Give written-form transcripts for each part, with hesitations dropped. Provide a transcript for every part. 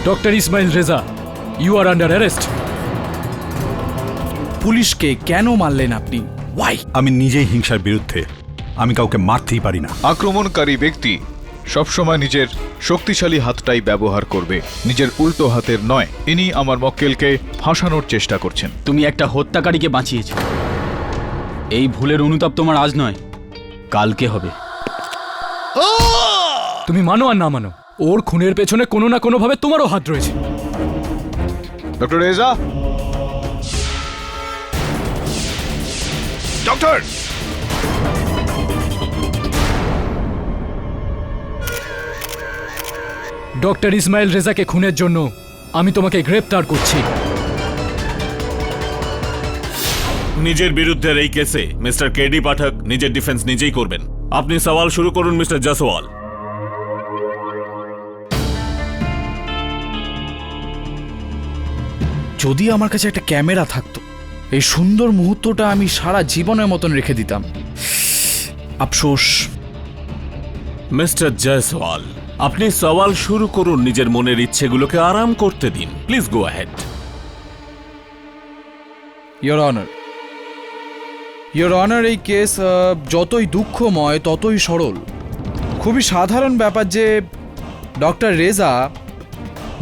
Doctor Ismail Reza, you are under arrest. পুলিশকে কেন মারলেন আপনি? ওয়াই? আমি নিজেই হিংসার বিরুদ্ধে, আমি কাউকে মারতেই পারি না। আক্রমণকারী ব্যক্তি সবসময় নিজের শক্তিশালী হাতটাই ব্যবহার করবে, নিজের উল্টো হাতের নয়। ইনি আমার মক্কেলকে ফাঁসানোর চেষ্টা করছেন। তুমি একটা হত্যাকারীকে বাঁচিয়েছো। এই ভুলের অনুতাপ তোমার আজ নয়, কালকে হবে। তুমি মানো আর না মানো, ওর খুনের পেছনে কোনো না কোনো ভাবে তোমারও হাত রয়েছে। Doctor Reza, doctor! Doctor Ismail রেজাকে খুনের জন্য আমি তোমাকে গ্রেপ্তার করছি। নিজের বিরুদ্ধের এই কেসে মিস্টার কেডি পাঠক নিজের ডিফেন্স নিজেই করবেন। আপনি সওয়াল শুরু করুন মিস্টার জয়সওয়াল। যদি আমার কাছে একটা ক্যামেরা থাকতো, এই সুন্দর মুহূর্তটা আমি সারা জীবনের মতন রেখে দিতাম। আফসোস। মিস্টার জয়সওয়াল, আপনি সওয়াল শুরু করুন, নিজের মনের ইচ্ছেগুলোকে আরাম করতে দিন। Please go ahead. Your honour, your honour, এই কেস যতই দুঃখময় ততই সরল। খুবই সাধারণ ব্যাপার যে ডক্টর রেজা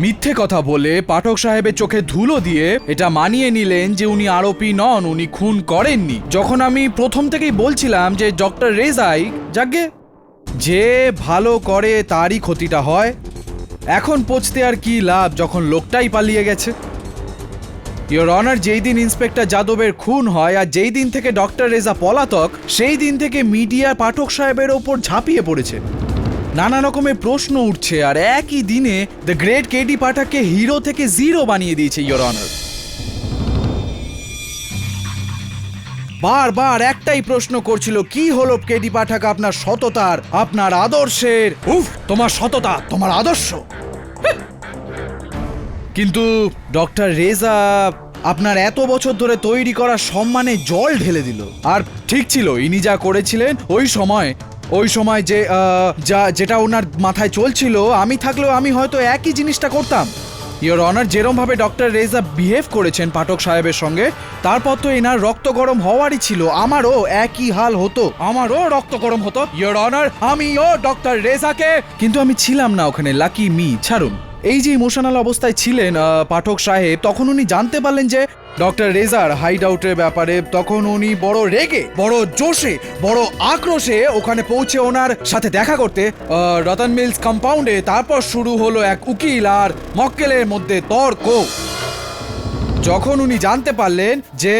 মিথ্যে কথা বলে পাঠক সাহেবের চোখে ধুলো দিয়ে এটা মানিয়ে নিলেন যে উনি আরোপী নন, উনি খুন করেননি। যখন আমি প্রথম থেকেই বলছিলাম যে ডক্টর রেজাই, যাকে যে ভালো করে তারই ক্ষতিটা হয়, এখন পৌঁছতে আর কি লাভ যখন লোকটাই পালিয়ে গেছে। ইয়োর অনার, যেই দিন ইন্সপেক্টর যাদবের খুন হয় আর যেই দিন থেকে ডক্টর রেজা পলাতক, সেই দিন থেকে মিডিয়া পাঠক সাহেবের ওপর ঝাঁপিয়ে পড়েছে। নানা রকমের প্রশ্ন উঠছে আর একই দিনে দ্য গ্রেট কেডি পাঠককে হিরো থেকে জিরো বানিয়ে দিয়েছে ইয়োর অনার। বারবার একটাই প্রশ্ন করছিল, কি হলো কেডি পাঠক আপনার সততার, আপনার আদর্শের? উফ, তোমার সততা, তোমার আদর্শ। কিন্তু ডক্টর রেজা আপনার এত বছর ধরে তৈরি করা সম্মানে জল ঢেলে দিল। আর ঠিক ছিল, ইনি যা করেছিলেন ওই সময় যেটা ওনার মাথায় চলছিল, আমি থাকলেও আমি হয়তো একই জিনিসটা করতাম। ইয়োর অনার, যেরম ভাবে ডক্টর রেজা বিহেভ করেছেন পাঠক সাহেবের সঙ্গে, তারপর তো এনার রক্ত গরম হওয়ারই ছিল। আমারও একই হাল হতো, আমারও রক্ত গরম হতো ইয়োর অনার। আমিও ডক্টর রেজাকে, কিন্তু আমি ছিলাম না ওখানে, লাকি মি। ছাড়ুন, এই যে ইমোশনাল অবস্থায় ছিলেন পাঠক সাহেব, তখন উনি জানতে পারলেন যে ডক্টর রেজার হাইড আউটের ব্যাপারে, তখন উনি বড় রেগে, বড় জোশে, বড় আক্রোশে ওখানে পৌঁছে ওনার সাথে দেখা করতে রতন মিলস কম্পাউন্ডে। তারপর শুরু হলো এক উকিল আর মক্কেলের মধ্যে তর্ক। যখন উনি জানতে পারলেন যে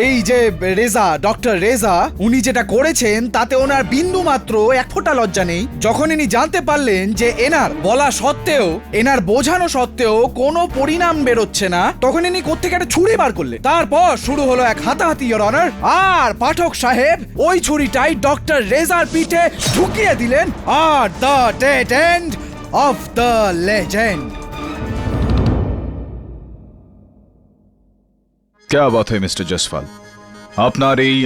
এই যে রেজা, ডক্টর রেজা, উনি যেটা করেছেন তাতে ওনার বিন্দু মাত্র এক ফোঁটা লজ্জা নেই, যখন ইনি জানতে পারলেন যে এনার বলা সত্ত্বেও, এনার বোঝানো সত্ত্বেও কোনো পরিণাম বেরোচ্ছে না, তখন ইনি কোত্থেকে একটা ছুরি বার করলেন। তারপর শুরু হলো এক হাতাহাতি ইয়োর অনার। আর পাঠক সাহেব ওই ছুরিটাই ডক্টর রেজার পিঠে ঢুকিয়ে দিলেন। Are the dead end of the legend. क्या बात है मिस्टर জয়সওয়াল, আপনার এই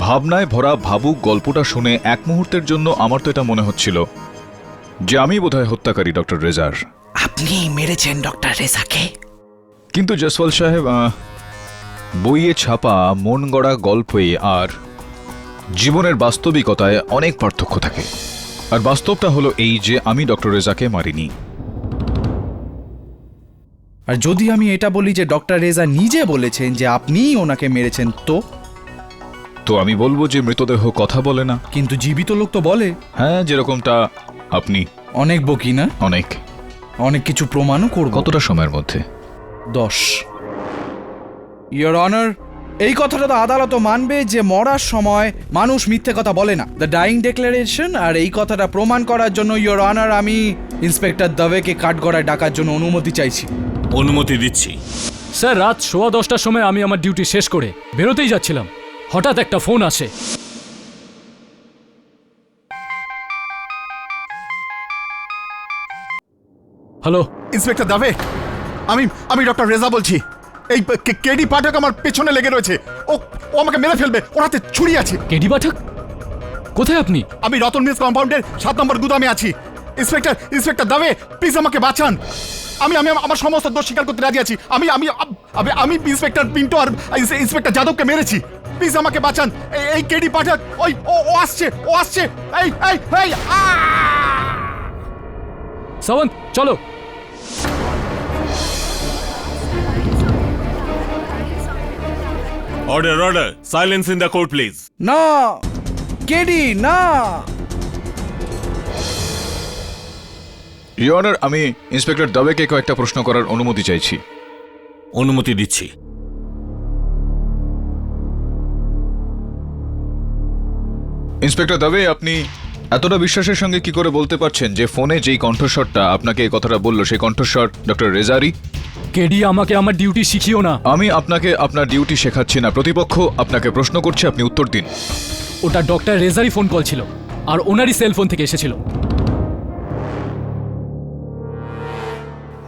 ভাবনায় ভরা ভাবুক গল্পটা শুনে এক মুহূর্তের জন্য আমার তো এটা মনে হচ্ছিল যে আমি বোধহয় হত্যাকারী ডক্টর রেজার। আপনি মেরেছেন ডক্টর রেজাকে? কিন্তু জয়সওয়াল সাহেব, বইয়ে ছাপা মন গড়া গল্পে আর জীবনের বাস্তবিকতায় অনেক পার্থক্য থাকে। আর বাস্তবটা হলো এই যে আমি ডক্টর রেজাকে মারিনি। আর যদি আমি এটা বলি যে ডক্টর রেজা নিজে বলেছেন যে আপনিই ওনাকে মেরেছেন, তো আমি বলবো যে মৃতদেহ কথা বলে না। কিন্তু জীবিত লোক তো বলে। হ্যাঁ, যেরকমটা আপনি। অনেক বকি না? অনেক কিছু প্রমাণও করব। কতটা সময়ের মধ্যে? 10। ইয়োর অনার, এই কথাটা তো আদালত মানবে যে মরার সময় মানুষ মিথ্যে কথা বলে না, দ্য ডাইং ডিক্লারেশন। আর এই কথাটা প্রমাণ করার জন্য ইয়োর অনার, আমি ইন্সপেক্টর দবেকে কাঠগড়ায় ডাকার জন্য অনুমতি চাইছি। অনুমতি দিচ্ছি। স্যার, রাত 10:15টার সময় আমি আমার ডিউটি শেষ করে বেরোতেই যাচ্ছিলাম, হঠাৎ একটা ফোন আসে। হ্যালো ইন্সপেক্টর দাবে, আমি ডক্টর রেজা বলছি। এই কেডি পাঠক আমার পেছনে লেগে রয়েছে, ও আমাকে মেরে ফেলবে, ওর হাতে ছুরি আছে। কেডি পাঠক? কোথায় আপনি? আমি রতন মিলস কম্পাউন্ডের 7 নম্বর গুদামে আছি। ইন্সপেক্টর দাবে, প্লিজ আমাকে বাঁচান। আমি আমি আমার সমস্ত দোষ স্বীকার করতে রাজি আছি। আমি আমি আমি আমি ইন্সপেক্টর পিন্টো আর ইন্সপেক্টর যাদবকে মেরেছি। প্লিজ আমাকে বাঁচান। এই কেডি পাঠক, ওই ও আসছে। এই এই এই সাবন্ত, চলো। Order, silence in the court please. না কেডি, না। ইওর অনার, আমি ইন্সপেক্টর দাবেকে কয়েকটা প্রশ্ন করার অনুমতি চাইছি। অনুমতি দিচ্ছি। ইন্সপেক্টর দাবে, আপনি এতটা বিশ্বাসের সঙ্গে কি করে বলতে পারছেন যে ফোনে যেই কণ্ঠস্বরটা আপনাকে এই কথাটা বললো সেই কণ্ঠস্বর ডক্টর রেজারি? কেডি, আমাকে আমার ডিউটি শিখিও না। আমি আপনাকে আপনার ডিউটি শেখাচ্ছি না। প্রতিপক্ষ আপনাকে প্রশ্ন করছে, আপনি উত্তর দিন। ওটা ডক্টর রেজারি ফোন কল ছিল, আর ওনারই সেলফোন থেকে এসেছিল।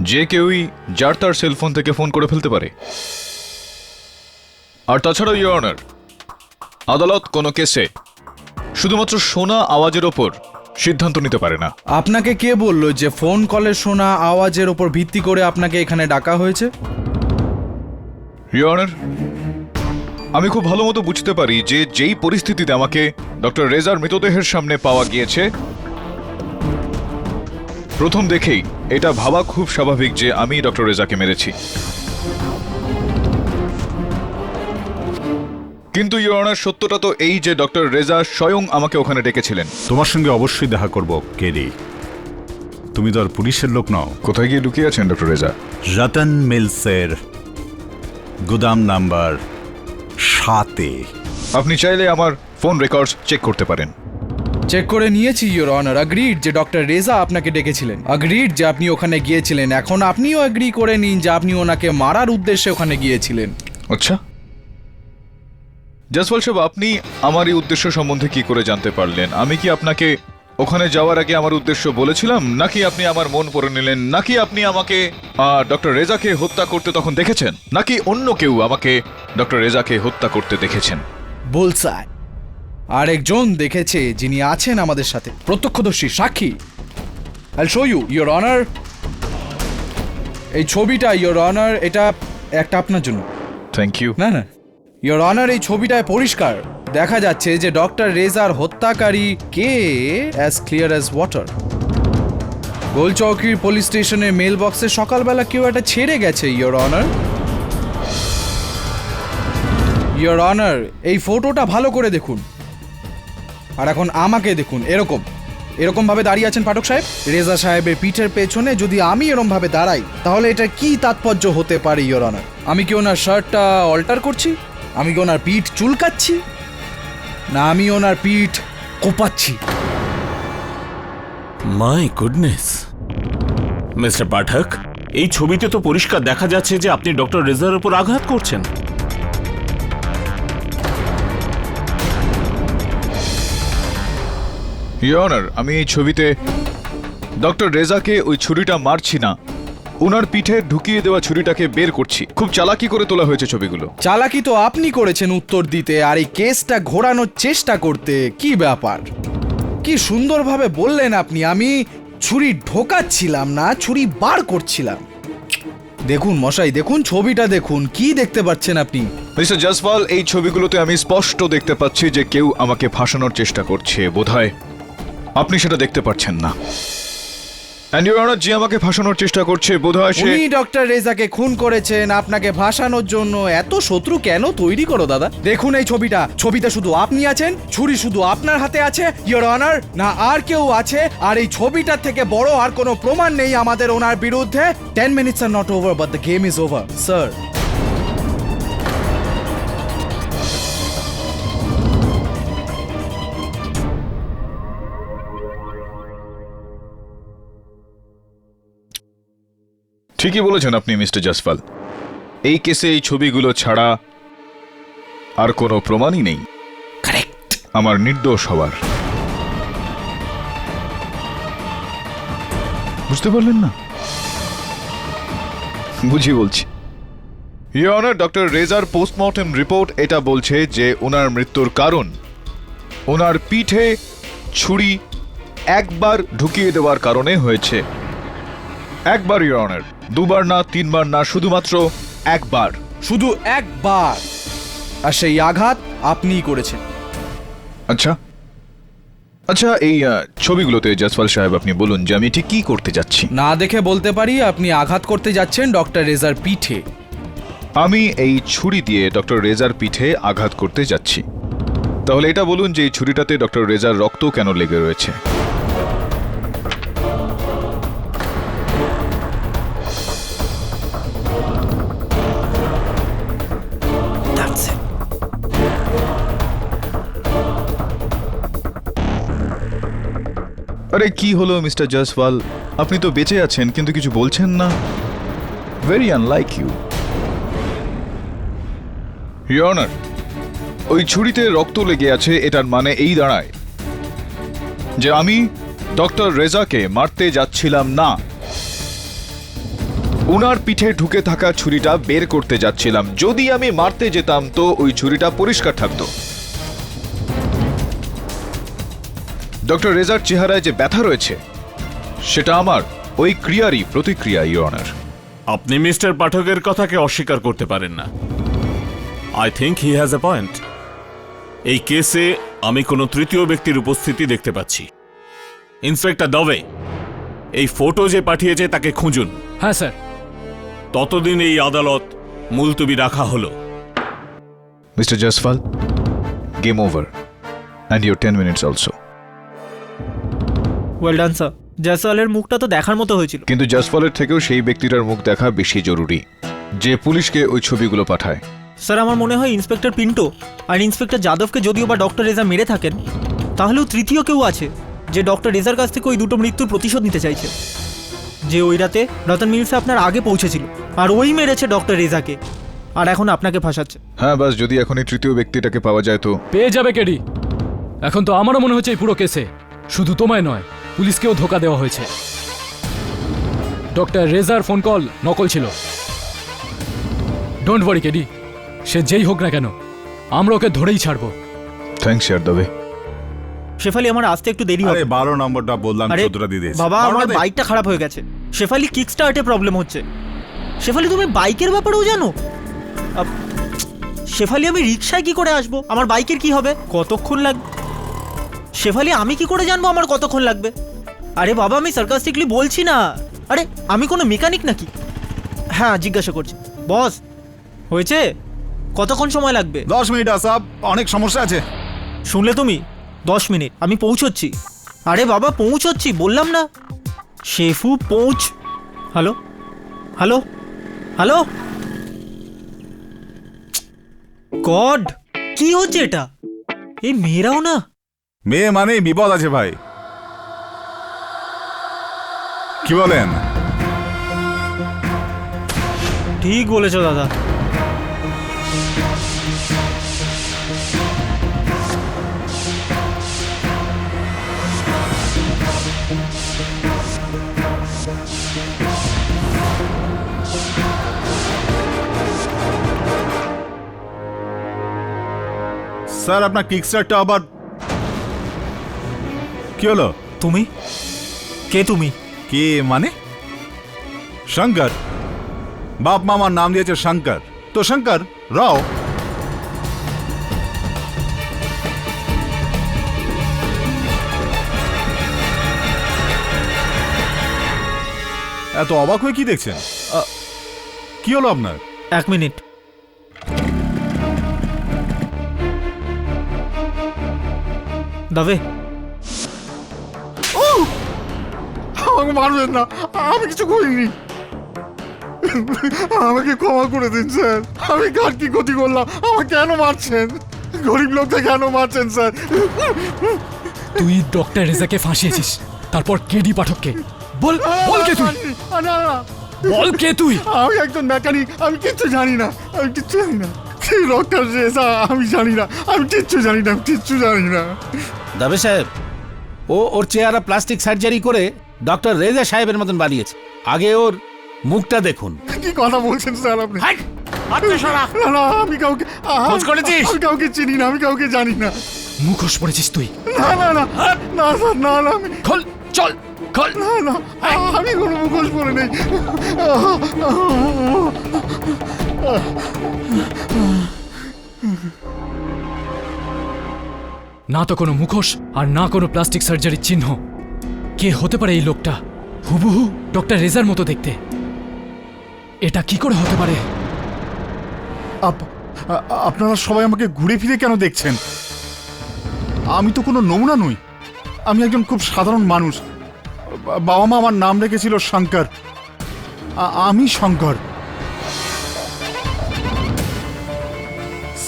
যে কেউই যার তার সেলফোন থেকে ফোন করে ফেলতে পারে। আর তাছাড়াও ইওর অনার, আদালত কোনো কেসে শুধুমাত্র শোনা আওয়াজের ওপর সিদ্ধান্ত নিতে পারে না। আপনাকে কে বলল যে ফোন কলের শোনা আওয়াজের ওপর ভিত্তি করে আপনাকে এখানে ডাকা হয়েছে? ইওর অনার, আমি খুব ভালো মতো বুঝতে পারি যে যেই পরিস্থিতিতে আমাকে ডক্টর রেজার মৃতদেহের সামনে পাওয়া গিয়েছে, প্রথম দেখেই এটা ভাবা খুব স্বাভাবিক যে আমি ডক্টর রেজাকে মেরেছি। কিন্তু ইওর অনার, সত্যটা তো এই যে ডক্টর রেজা স্বয়ং আমাকে ওখানে ডেকেছিলেন। তোমার সঙ্গে অবশ্যই দেখা করব কেডি। তুমি তো আর পুলিশের লোক নও। কোথায় গিয়ে লুকিয়ে আছেন ডক্টর রেজা? রতন মিলসের গুদাম নাম্বার 7-এ। আপনি চাইলে আমার ফোন রেকর্ডস চেক করতে পারেন। চেক করে নিয়েছি ইওর অনার। অ্যাগ্রিড যে ডক্টর রেজা আপনাকে ডেকেছিলেন, অ্যাগ্রিড যে আপনি ওখানে গিয়েছিলেন। এখন আপনিও অ্যাগ্রি করে নিন যে আপনি ওনাকে মারার উদ্দেশ্যে ওখানে গিয়েছিলেন। আচ্ছা জসওয়াল সাহেব, আপনি আমার এই উদ্দেশ্য সম্বন্ধে কি করে জানতে পারলেন? আমি কি আপনাকে ওখানে যাওয়ার আগে আমার উদ্দেশ্য বলেছিলাম, নাকি আপনি আমার মন পড়ে নিলেন, নাকি আপনি আমাকে ডক্টর রেজাকে হত্যা করতে তখন দেখেছেন, নাকি অন্য কেউ আমাকে ডক্টর রেজাকে হত্যা করতে দেখেছেন? বুলসাই। আরেকজন দেখেছে, যিনি আছেন আমাদের সাথে, প্রত্যক্ষদর্শী সাক্ষী। I show you your honour. এই ছবিটা ইওর অনার, এটা একটা আপনার জন্য। Thank you. না না ইওর অনার, এই ছবিটায় পরিষ্কার দেখা যাচ্ছে যে ডক্টর রেজার হত্যাকারী কে, অ্যাজ ক্লিয়ার অ্যাজ ওয়াটার। গোলচৌকির পুলিশ স্টেশনের মেল বক্সে সকালবেলা কেউ একটা ছেড়ে গেছে ইওর অনার। ইওর অনার, এই ফটোটা ভালো করে দেখুন, আর এখন আমাকে দেখুন। এরকম ভাবে দাঁড়িয়ে আছেন পাঠক সাহেব। রেজা সাহেবের পিঠের পেছনে যদি আমি এরকম ভাবে দাঁড়াই, তাহলে এটা কি তাৎপর্য হতে পারে ইওর অনার? আমি কি ওনার শার্টটা অল্টার করছি? আমি কি ওনার পিঠ চুলকাচ্ছি? না, আমি ওনার পিঠ কোপাচ্ছি। মাই গুডনেস, মিস্টার পাঠক, এই ছবিতে তো পরিষ্কার দেখা যাচ্ছে যে আপনি ডক্টর রেজার উপর আঘাত করছেন। ইওর অনার, আমি এই ছবিতে ডক্টর রেজাকে ওই ছুরিটা মারছি না, ওনার পিঠে ঢুকিয়ে দেওয়া ছুরিটাকে বের করছি। খুব চালাকি করে তোলা হয়েছে ছবিগুলো। চালাকি তো আপনি করেছেন উত্তর দিতে, আর এই কেসটা ঘোরানোর চেষ্টা করতে। কি ব্যাপার? কি সুন্দরভাবে বললেন আপনি। আমি ছুরি ঢোকাচ্ছিলাম না, ছুরি বার করছিলাম। দেখুন মশাই, দেখুন ছবিটা দেখুন। কি দেখতে পাচ্ছেন আপনি? মিস্টার জসওয়াল, এই ছবিগুলোতে আমি স্পষ্ট দেখতে পাচ্ছি যে কেউ আমাকে ফাঁসানোর চেষ্টা করছে। বোধহয় আপনি সেটা দেখতে পাচ্ছেন না। এন্ড ইওর অনার, যে আমাকে ফাঁসানোর চেষ্টা করছে বোধহয় সে... উনি ডক্টর রেজাকে খুন করেছেন আপনাকে ফাঁসানোর জন্য। এত শত্রু কেন তৈরি করো দাদা? দেখুন এই ছবিতে শুধু আপনি আছেন, ছুরি শুধু আপনার হাতে আছে ইওর অনার, না আর কেউ আছে। আর এই ছবিটার থেকে বড় আর কোনো প্রমাণ নেই আমাদের ওনার বিরুদ্ধে। 10 minutes are not over, but the game is over, sir. ঠিকই বলেছেন আপনি মিস্টার জসওয়াল। এই কেসে এই ছবিগুলো ছাড়া আর কোনো প্রমাণই নেই আমার নির্দোষ হওয়ার। বুঝতে পারলেন না? বুঝি বলছি। ইওর অনার, ডক্টর রেজার পোস্টমর্টেম রিপোর্ট এটা বলছে যে ওনার মৃত্যুর কারণ ওনার পিঠে ছুরি একবার ঢুকিয়ে দেওয়ার কারণে হয়েছে। একবার ইওর অনার, দুবার না, তিনবার না, শুধুমাত্র একবার। শুধু একবার, আর সেই আঘাত আপনিই করেছেন। আচ্ছা আচ্ছা, এই ছবিগুলোতে জয়সওয়াল সাহেব আপনি বলুন যে আমি ঠিক কি করতে যাচ্ছি। না দেখে বলতে পারি আপনি আঘাত করতে যাচ্ছেন ডক্টর রেজার পিঠে। আমি এই ছুরি দিয়ে ডক্টর রেজার পিঠে আঘাত করতে যাচ্ছি। তাহলে এটা বলুন যে এই ছুরিটাতে ডক্টর রেজার রক্ত কেন লেগে রয়েছে? আরে কি হলো মিস্টার জয়সওয়াল, আপনি তো বেঁচে আছেন কিন্তু কিছু বলছেন না। Very unlike you. Your honour, ওই ছুরিতে রক্ত লেগে আছে, এটার মানে এই দাঁড়ায় যে আমি ডক্টর রেজাকে মারতে যাচ্ছিলাম না, উনার পিঠে ঢুকে থাকা ছুরিটা বের করতে যাচ্ছিলাম। যদি আমি মারতে যেতাম তো ওই ছুরিটা পরিষ্কার থাকতো। ডক্টর রেজার চেহারায় যে ব্যথা রয়েছে সেটা আমার ওই ক্রিয়ারই প্রতিক্রিয়া, ইওর অনার। আপনি মিস্টার পাঠকের কথাকে অস্বীকার করতে পারেন না। I think he has a point. এই কেসে আমি কোনো তৃতীয় ব্যক্তির উপস্থিতি দেখতে পাচ্ছি। ইন্সপেক্টর দবে, এই ফটো যে পাঠিয়েছে তাকে খুঁজুন। হ্যাঁ স্যার। ততদিন এই আদালত মুলতবি রাখা হলো। Mister Jaiswal, game over and your 10 minutes also. Well done sir. জয়সওয়ালের মুখটা তো দেখার মতো হয়েছিল। কিন্তু জয়সওয়ালের থেকেও সেই ব্যক্তিটার মুখ দেখা বেশি জরুরি যে পুলিশকে ওই ছবিগুলো পাঠায়। স্যার আমার মনে হয় ইন্সপেক্টর পিন্টো আর ইন্সপেক্টর যাদবকে যদিও বা ডক্টর রেজা মেরে থাকেন, তাহলেও তৃতীয় কেউ আছে যে ডক্টর রেজার কাছ থেকে ওই দুটো মৃত্যুর প্রতিশোধ নিতে চাইছে, যে ওই রাতে রতন মিলসে আপনার আগে পৌঁছেছিল আর ওই মেরেছে ডক্টর রেজাকে আর এখন আপনাকে ফাঁসাচ্ছে। হ্যাঁ, বাস যদি এখন এই তৃতীয় ব্যক্তিটাকে পাওয়া যায় তো। পেয়ে যাবে কেডি। এখন তো আমারও মনে হচ্ছে এই পুরো কেসে শুধু তোমায় নয়, পুলিশকেও ধোকা দেওয়া হয়েছে। ডক্টর রেজার ফোন কল নকল ছিল। ডোন্ট ওয়ারি কেডি, সে যেই হোক না কেন আমরা ওকে ধরেই ছাড়বো। থ্যাঙ্কস ইয়ার দবে। শেফালি আমার আসতে একটু দেরি হবে। 12 নম্বরটা বললাম, আরে 14টা দিয়ে দিয়েছি। বাবা, আমার বাইকটা খারাপ হয়ে গেছে। শেফালি কিক স্টার্টে প্রবলেম হচ্ছে। শেফালি তুমি বাইকের ব্যাপারেও জানো? শেফালি আমি রিকশায় কি করে আসবো? আমার বাইকের কি হবে? কতক্ষণ লাগবে? শেফালি আমি কি করে জানবো আমার কতক্ষণ লাগবে? আরে বাবা, আমি সার্কাস্টিকলি বলছি না। আরে আমি কোনো মেকানিক নাকি? হ্যাঁ জিজ্ঞাসা করছি। বস হয়েছে? কতক্ষণ সময় লাগবে? 10 মিনিট আসাব, অনেক সমস্যা আছে। শুনলে তুমি? 10 মিনিট, আমি পৌঁছচ্ছি। আরে বাবা পৌঁছচ্ছি বললাম না। Shefu hello hello hello god, কি হচ্ছে এটা? এই মেয়েরাও না। মেয়ে মানে বিপদ আছে ভাই, কি বলেন? ঠিক বলেছো দাদা। স্যার আপনার কিকস্টারটা আবার কি হলো? তুমি কে? তুমি কে মানে? শঙ্কর, বাপ মামার নাম দিয়েছে শঙ্কর, তো শঙ্কর রাও। এত অবাক হয়ে কি দেখছেন? কি হলো আপনার? 1 মিনিট। দাবে আমাকে মারবেন না, আমি কিছু করিনি। আমাকে ক্ষমা করে দিন স্যার। আমি কার কি ক্ষতি করলাম? আমাকে কেন মারছেন? গরিব লোকটা কেন মারছেন স্যার? তুই ডক্টর রেজাকে ফাঁসিয়েছিস, তারপর কেডি পাঠককে। বল বল কে তুই, না না, বল কে তুই। আমি একজন মেকানিক, আমি কিচ্ছু জানি না, আমি কিচ্ছু জানি না। ডক্টর রেজা আমি জানি না, আমি কিচ্ছু জানি না, কিচ্ছু জানি না। দাবে সাহেব, ওর চেহারা প্লাস্টিক সার্জারি করে ডক্টর রেজা সাহেবের মতন বানিয়েছে। আগে ওর মুখটা দেখুন। কি কথা বলছেন স্যার আপনি? না না, আমি কাউকে খোঁজ করেছিস? আমি কাউকে চিনি না, আমি কাউকে জানি না। মুখোশ পড়েছিস তুই। না না না না স্যার, না না আমি খোল, চল খোল। না না আমি কোনো মুখোশ পরে নেই। না তো কোনো মুখোশ আর না কোনো প্লাস্টিক সার্জারির চিহ্ন। কে হতে পারে এই লোকটা? হুবহু ডক্টর রেজার মতো দেখতে। এটা কি করে হতে পারে? আপনারা সবাই আমাকে ঘুরে ফিরে কেন দেখছেন? আমি তো কোনো নমুনা নই। আমি একজন খুব সাধারণ মানুষ। বাবা মা আমার নাম রেখেছিল শঙ্কর। আমি শঙ্কর।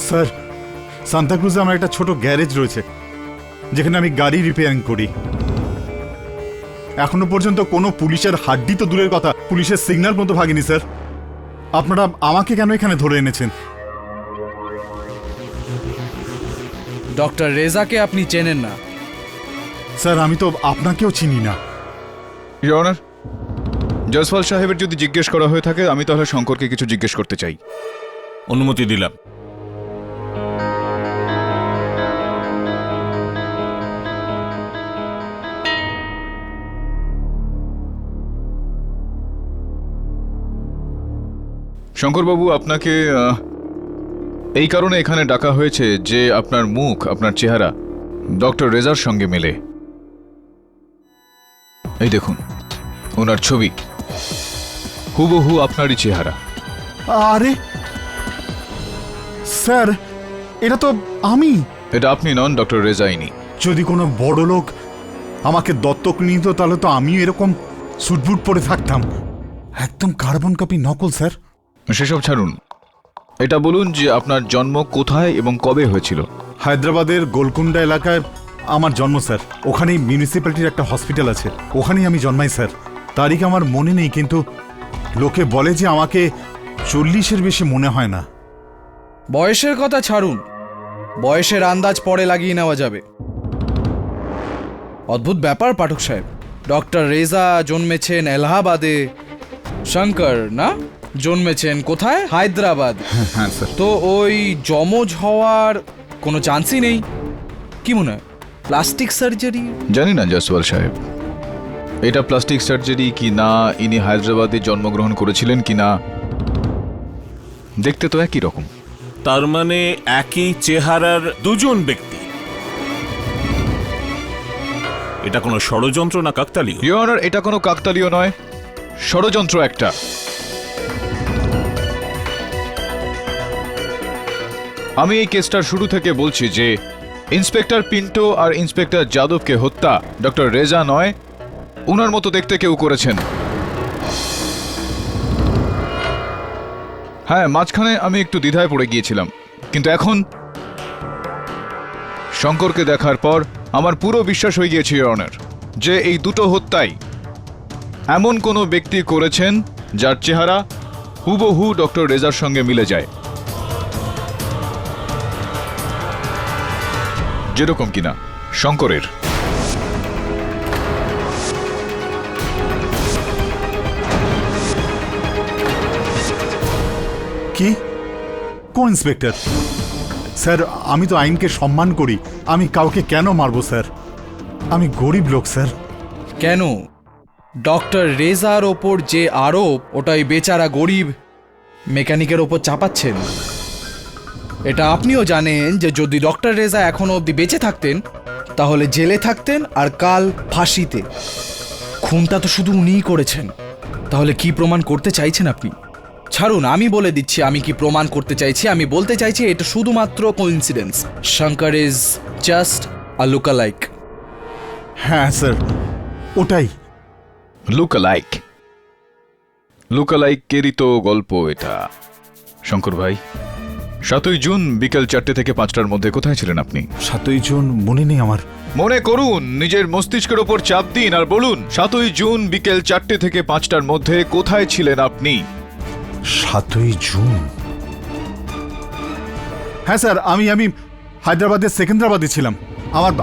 স্যার, সান্তাক্রুজে আমার একটা ছোট গ্যারেজ রয়েছে যেখানে আমি গাড়ি রিপেয়ারিং করি। এখনো পর্যন্ত কোনো পুলিশের হাড্ডি তো দূরের কথা, পুলিশের সিগন্যাল মতো ভাগিনি স্যার। আপনারা আমাকে কেন এখানে ধরে এনেছেন? ডক্টর রেজাকে আপনি চেনেন না? স্যার, আমি তো আপনাকেও চিনি না। ইওর অনার, জয়সওয়াল সাহেবের যদি জিজ্ঞেস করা হয়ে থাকে আমি তাহলে শঙ্করকে কিছু জিজ্ঞেস করতে চাই। অনুমতি দিলাম। শঙ্করবাবু, আপনাকে এই কারণে এখানে ডাকা হয়েছে যে আপনার মুখ, আপনার চেহারা ডক্টর রেজার সঙ্গে মেলে। এই দেখুন ওনার ছবি, হুবহু আপনারই চেহারা। আরে স্যার, এটা তো আমি। এটা আপনি নন, ডক্টর রেজা ইনি। যদি কোনো বড় লোক আমাকে দত্তক নিত তাহলে তো আমিও এরকম সুটবুট পরে থাকতাম। একদম কার্বন কপি নকল স্যার। সেসব ছাড়ুন, এটা বলুন যে আপনার জন্ম কোথায় এবং কবে হয়েছিল? হায়দ্রাবাদের গোলকুন্ডা এলাকায় আমার জন্ম স্যার। ওখানেই মিউনিসিপ্যালিটির একটা হসপিটাল আছে, ওখানেই আমি জন্মাই স্যার। তারিখ আমার মনে নেই, কিন্তু লোকে বলে যে আমাকে 40-এর বেশি মনে হয় না। বয়সের কথা ছাড়ুন, বয়সের আন্দাজ পরে লাগিয়ে নেওয়া যাবে। অদ্ভুত ব্যাপার পাঠক সাহেব, ডক্টর রেজা জন্মেছেন এলাহাবাদে, শঙ্কর না জন্মেছেন কোথায়? হায়দ্রাবাদ। হ্যাঁ স্যার। তো ওই যমজ হওয়ার কোনো চান্সই নেই। কি মনে হয় প্লাস্টিক সার্জারি? জানি না জয়সওয়াল সাহেব, এটা প্লাস্টিক সার্জারি কি না, ইনি হায়দ্রাবাদে জন্মগ্রহণ করেছিলেন কি না, দেখতে তো একই রকম। তার মানে একই চেহারার দুজন ব্যক্তি। এটা কোনো ষড়যন্ত্র না কাকতালীয়? ইওর অনার, এটা কোনো কাকতালীয় নয়, ষড়যন্ত্র একটা। আমি এই কেসটার শুরু থেকে বলছি যে ইন্সপেক্টর পিন্টো আর ইন্সপেক্টর যাদবকে হত্যা ডক্টর রেজা নয়, উনার মতো দেখতে কেউ করেছেন। হ্যাঁ, মাঝখানে আমি একটু দ্বিধায় পড়ে গিয়েছিলাম, কিন্তু এখন শঙ্করকে দেখার পর আমার পুরো বিশ্বাস হয়ে গিয়েছে ইওর অনার যে এই দুটো হত্যাই এমন কোনো ব্যক্তি করেছেন যার চেহারা হুবহু ডক্টর রেজার সঙ্গে মিলে যায়, যেরকম কিনা শঙ্করের। কি? কোন ইন্সপেক্টর? স্যার, আমি তো আইনকে সম্মান করি। আমি কাউকে কেন মারবো স্যার? আমি গরিব লোক স্যার। কেন? ডক্টর রেজার ওপর যে আরোপ, ওটাই বেচারা গরিব মেকানিকের ওপর চাপাচ্ছেন। এটা আপনিও জানেন যে যদি ডক্টর রেজা এখনো অবধি বেঁচে থাকতেন তাহলে জেলে থাকতেন আর কাল ফাঁসিতে। খুনটা তো শুধু উনিই করেছেন। তাহলে কি প্রমাণ করতে চাইছেন আপনি? ছাড়ুন, আমি বলে দিচ্ছি আমি কি প্রমাণ করতে চাইছি। আমি বলতে চাইছি এটা শুধুমাত্র coincidence. Shankar is just a lookalike. হ্যাঁ স্যার, ওটাই। লুকালাইক, লুকালাইকেরই তো গল্প এটা। শঙ্কর ভাই, 7ই জুন বিকেল 4টে থেকে 5টার মধ্যে কোথায় ছিলেন আপনি? 7ই জুন মনে নেই আমার। মনে করুন, নিজের মস্তিষ্কের ওপর চাপ দিন আর বলুন 7ই জুন বিকেল 4টে থেকে 5টার মধ্যে কোথায় ছিলেন আপনি? 7ই জুন? হ্যাঁ স্যার, আমি হায়দ্রাবাদের সেকেন্দ্রাবাদে ছিলাম।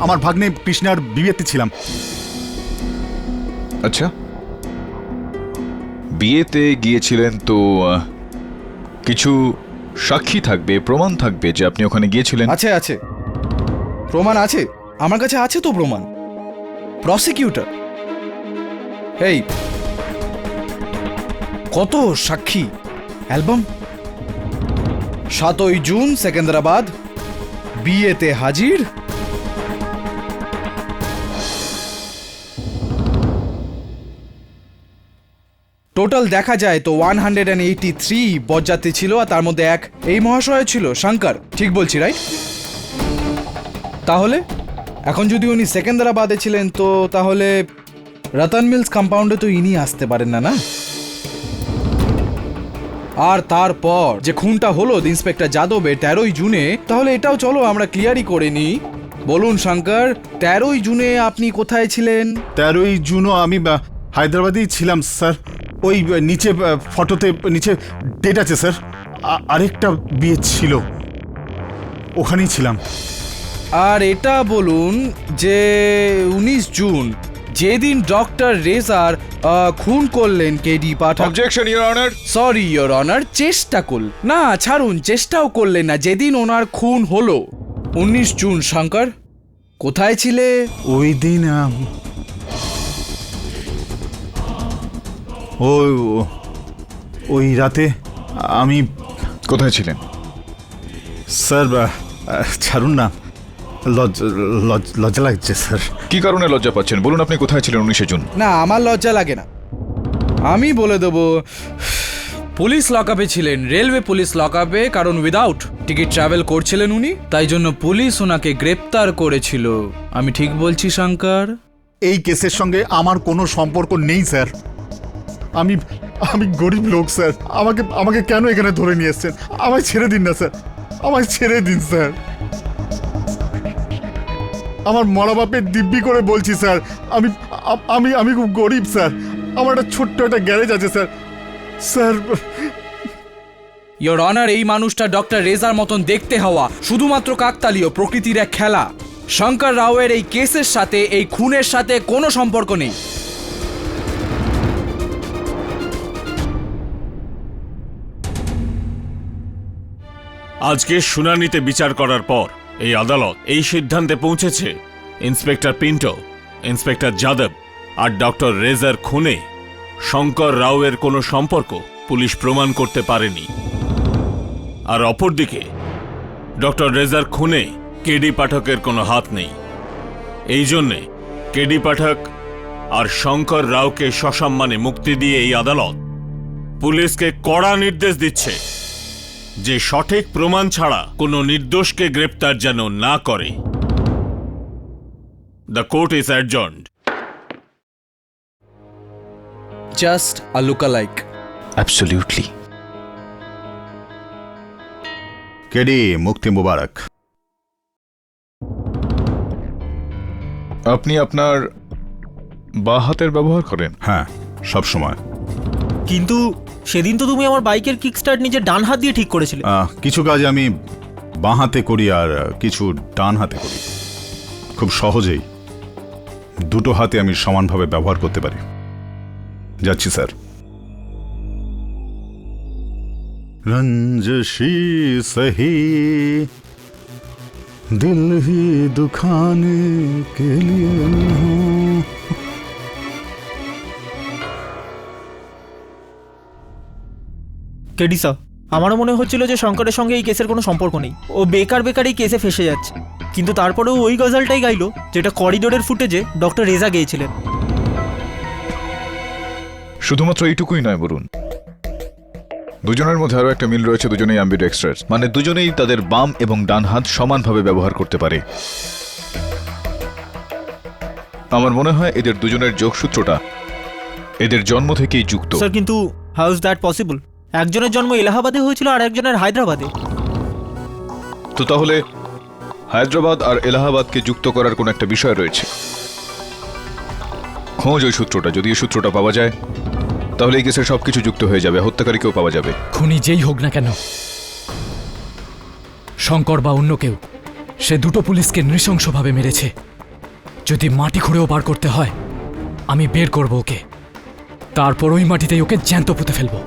আমার ভাগ্নে কৃষ্ণার বিয়েতে ছিলাম। আচ্ছা, বিয়েতে গিয়েছিলেন তো কিছু সাক্ষী থাকবে, প্রমাণ থাকবে যে আপনি ওখানে গিয়েছিলেন। আছে আছে, প্রমাণ আছে, আমার কাছে আছে তো প্রমাণ। প্রসিকিউটর, এই কত সাক্ষী, অ্যালবাম। 7ই জুন সেকেন্দ্রাবাদ, বিয়েতে হাজির। টোটাল দেখা যায় তো 183 বরযাত্রী ছিল, আর তার মধ্যে এক এই মহাশয় ছিল, শঙ্কর। ঠিক বলছি, রাইট? তাহলে এখন যদি উনি সেকেন্দ্রাবাদে ছিলেন, তো তাহলে রতন মিলস কম্পাউন্ডে তো ইনি আসতে পারেন না, না? আর তারপর যে খুনটা হলো ইন্সপেক্টর যাদবের 13ই জুনে, তাহলে এটাও চলো আমরা ক্লিয়ারই করে নিই। বলুন শঙ্কর, 13ই জুনে আপনি কোথায় ছিলেন? 13ই জুনও আমি হায়দ্রাবাদেই ছিলাম স্যার। ওই নিচে ফটোতে নিচে ডেট আছে স্যার। আরেকটা বিয়ে ছিল, ওখানেই ছিলাম। আর এটা বলুন যে 19 জুন, যেদিন ডক্টর রেজার খুন করলেন KD Pathak. Objection your honour. Sorry your honour, চেষ্টা করলেন না, ছাড়ুন, চেষ্টাও করলেন না। যেদিন ওনার খুন হলো 19 জুন, শঙ্কর কোথায় ছিলে? ওই দিন ওই রাতে আমি কোথায় ছিলেন? স্যার ছাড়ুন না, লজ্জা লাগছে স্যার। কি কারণে লজ্জা পাচ্ছেন বলুন, আপনি কোথায় ছিলেন 19 জুন? না, আমার লজ্জা লাগে না, আমি বলে দেবো। পুলিশ লকআপে ছিলেন, রেলওয়ে পুলিশ লকআপে, কারণ উইদাউট টিকিট ট্রাভেল করছিলেন উনি, তাই জন্য পুলিশ ওনাকে গ্রেপ্তার করেছিল। আমি ঠিক বলছি শঙ্কর? এই কেসের সঙ্গে আমার কোনো সম্পর্ক নেই স্যার। আমি গরিব লোক স্যার। আমাকে কেন এখানে ধরে নিয়ে এসছেন? আমায় ছেড়ে দিন না স্যার, আমায় ছেড়ে দিন স্যার। আমার মরা বাপের দিব্যি করে বলছি স্যার, আমি খুব গরিব স্যার। আমার একটা ছোট্ট একটা গ্যারেজ আছে স্যার। স্যার ইওর অনার, এই মানুষটা ডক্টর রেজার মতন দেখতে হওয়া শুধুমাত্র কাকতালীয়, প্রকৃতির এক খেলা। শঙ্কর রাওয়ের এই কেসের সাথে, এই খুনের সাথে কোনো সম্পর্ক নেই। আজকে শুনানিতে বিচার করার পর এই আদালত এই সিদ্ধান্তে পৌঁছেছে, ইন্সপেক্টর পিন্টো, ইন্সপেক্টর যাদব আর ডক্টর রেজার খুনে শঙ্কর রাওয়ের কোনো সম্পর্ক পুলিশ প্রমাণ করতে পারেনি। আর অপরদিকে ডক্টর রেজার খুনে কেডি পাঠকের কোনো হাত নেই। এই জন্যে কেডি পাঠক আর শঙ্কর রাওকে সসম্মানে মুক্তি দিয়ে এই আদালত পুলিশকে কড়া নির্দেশ দিচ্ছে যে সঠিক প্রমাণ ছাড়া কোনো নির্দোষকে গ্রেপ্তার যেন না করে। The court is adjourned. Just a lookalike. Absolutely. KD, মুক্তি মুবারক। আপনি আপনার বাঁ হাতের ব্যবহার করেন? হ্যাঁ, সব সময়। কিন্তু সেদিন তো তুমি আমার বাইকের কিক স্টার্ট নিজে ডান হাত দিয়ে ঠিক করেছিলে। কিছু কাজ আমি বাঁ হাতে করি আর কিছু ডান হাতে করি। খুব সহজেই দুটো হাতে আমি সমানভাবে ব্যবহার করতে পারি। যাচ্ছি স্যার। রঞ্জশি সহি দিল হি দুখানে কে লিয়ে হুঁ। কেডি স্যার, আমারও মনে হচ্ছিল যে শঙ্করের সঙ্গে এই কেসের কোনো সম্পর্ক নেই, ও বেকার এই কেসে ফেসে যাচ্ছে। কিন্তু তারপরেও ওই গজলটাই গাইলো যেটা করিডোরের ফুটেজে ডক্টর রেজা গেয়েছিলেন। শুধুমাত্র এইটুকুই নয় বলুন, দুজনের মধ্যে আরো একটা মিল রয়েছে, দুজনেই অ্যাম্বিডেক্সট্রাস, মানে দুজনেই তাদের বাম এবং ডান হাত সমানভাবে ব্যবহার করতে পারে। আমার মনে হয় এদের দুজনের যোগসূত্রটা এদের জন্ম থেকেই যুক্ত। স্যার, কিন্তু হাউ ইজ দ্যাট পসিবল? একজনের জন্ম এলাহাবাদে হয়েছিল আর একজনের হায়দ্রাবাদে। তো তাহলে হায়দ্রাবাদ আর এলাহাবাদকে যুক্ত করার কোন একটা বিষয় রয়েছে। খোঁজ ওই সূত্রটা, যদি এই সূত্রটা পাওয়া যায় তাহলে এই কেসের সবকিছু যুক্ত হয়ে যাবে, হত্যাকারীকেও পাওয়া যাবে। খুনি যেই হোক না কেন, শঙ্কর বা অন্য কেউ, সে দুটো পুলিশকে নৃশংসভাবে মেরেছে। যদি মাটি খুঁড়েও বার করতে হয়, আমি বের করব ওকে, তারপর ওই মাটিতেই ওকে জ্যান্ত পুঁতে ফেলবো।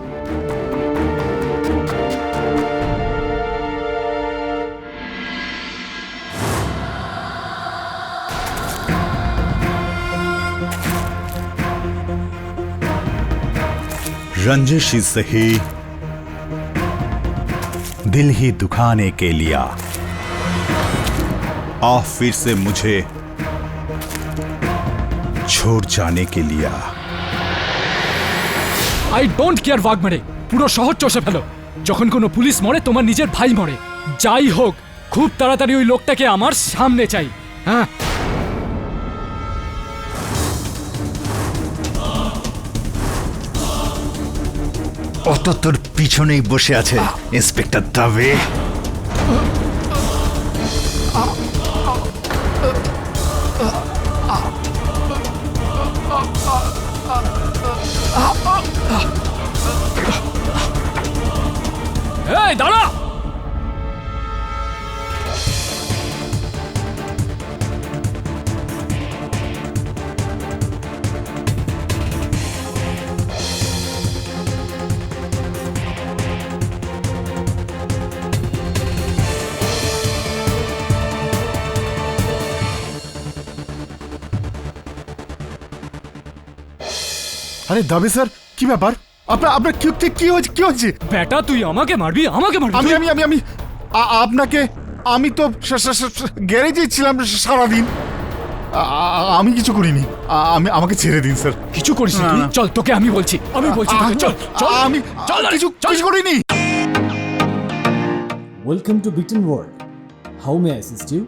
रंजिश ही सही, दिल ही दुखाने के लिया, आ फिर से मुझे छोड़ जाने के लिया। আই ডোন্ট কেয়ার বাঘ মারে, পুরো শহর চষে ফেলো। যখন কোনো পুলিশ মরে তোমার নিজের ভাই মরে, যাই হোক খুব তাড়াতাড়ি ওই লোকটাকে আমার সামনে চাই। হ্যাঁ, অত তোর পিছনেই বসে আছে ইন্সপেক্টর দাবে। এই দাঁড়া। আরে দাবে স্যার, কি ব্যাপার? আপনার আপনার কি হয়েছে? বেটা তুই আমাকে মারবি, আমাকে মারবি? আমি আপনাকে, আমি তো গ্যারেজে ছিলাম সারাদিন। আমি কিছু করিনি। আমাকে ছেড়ে দিন স্যার। কিছু করিস না তুই? চল তোকে আমি বলছি, তোকে, চল চল। আমি কিছু করিনি। Welcome to beaten world, how may assist you?